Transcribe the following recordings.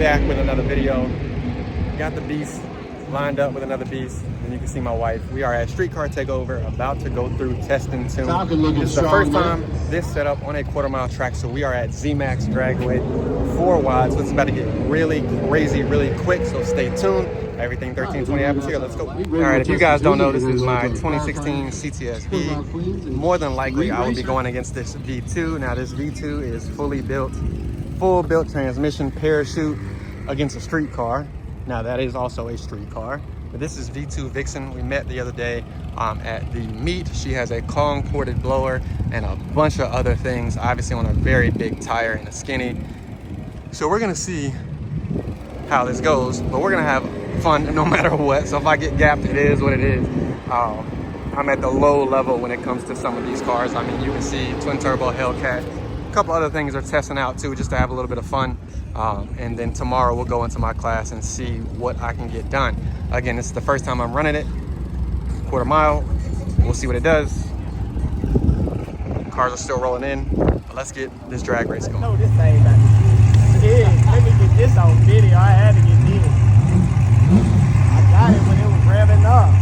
back with another video. Got the beast lined up with another beast, and you can see my wife. We are at Streetcar Takeover, about to go through testing tune. This is the first time this setup on a quarter-mile track, so we are at Z-Max Dragway 4 wide, so it's about to get really crazy, really quick, so stay tuned. Everything 1320 atmosphere, let's go. All right, if you guys don't know, this is my 2016 Cts-V. More than likely, I will be going against this V2. Now, this V2 is fully built, full built transmission, parachute against a street car. Now, that is also a street car. But this is V2 Vixen. We met the other day at the meet. She has a Kong-ported blower and a bunch of other things, obviously on a very big tire and a skinny. So we're gonna see how this goes, but we're gonna have fun no matter what. So if I get gapped, it is what it is. I'm at the low level when it comes to some of these cars. I mean, you can see twin turbo Hellcat. A couple other things are testing out too, just to have a little bit of fun. And then tomorrow we'll go into my class and see what I can get done. Again, this is the first time I'm running it. Quarter mile, we'll see what it does. Cars are still rolling in, but let's get this drag race going. No, this thing got let me get this on video. I had to get this. I got it when it was revving up.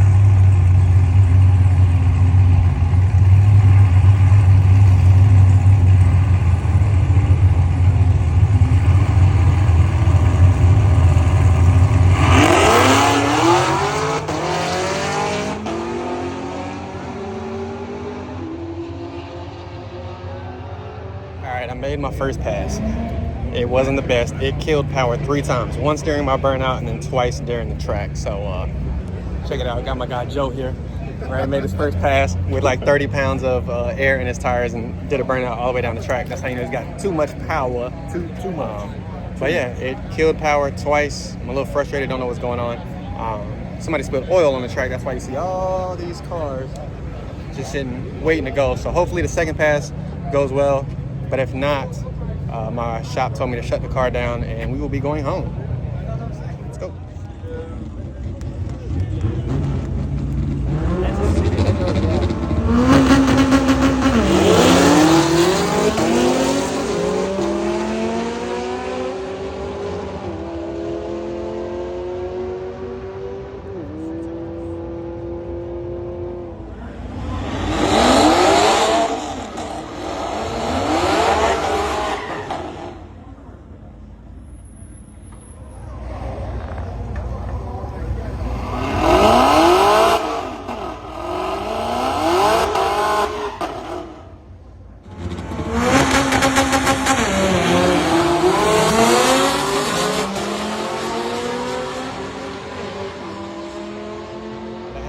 All right, I made my first pass. It wasn't the best. It killed power 3 times. Once during my burnout and then twice during the track. So check it out. Got my guy Joe here. Right, made his first pass with like 30 pounds of air in his tires and did a burnout all the way down the track. That's how you know he's got too much power. Too much. But yeah, it killed power twice. I'm a little frustrated. Don't know what's going on. Somebody spilled oil on the track. That's why you see all these cars just sitting, waiting to go. So hopefully the second pass goes well. But if not, my shop told me to shut the car down and we will be going home. Let's go.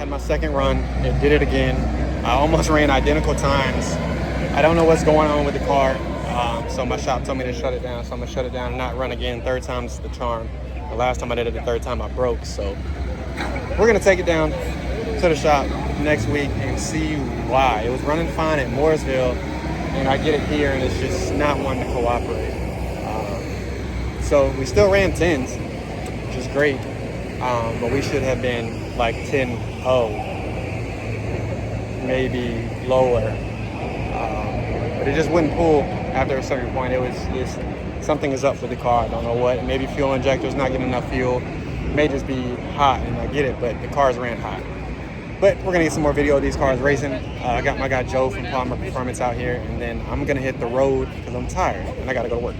My second run, it did it again. I almost ran identical times. I don't know what's going on with the car, so my shop told me to shut it down, so I'm gonna shut it down and not run again. Third time's the charm. The last time I did it, the third time I broke, so we're gonna take it down to the shop next week and see why. It was running fine at Mooresville, and I get it here and it's just not wanting to cooperate. So we still ran 10s, which is great, but we should have been like 10-0, maybe lower. But it just wouldn't pull after a certain point. It was just, something is up with the car. I don't know what. Maybe fuel injector's not getting enough fuel. It may just be hot, and I get it, but the cars ran hot. But we're gonna get some more video of these cars racing. I got my guy Joe from Palmer Performance out here, and then I'm gonna hit the road because I'm tired and I gotta go to work.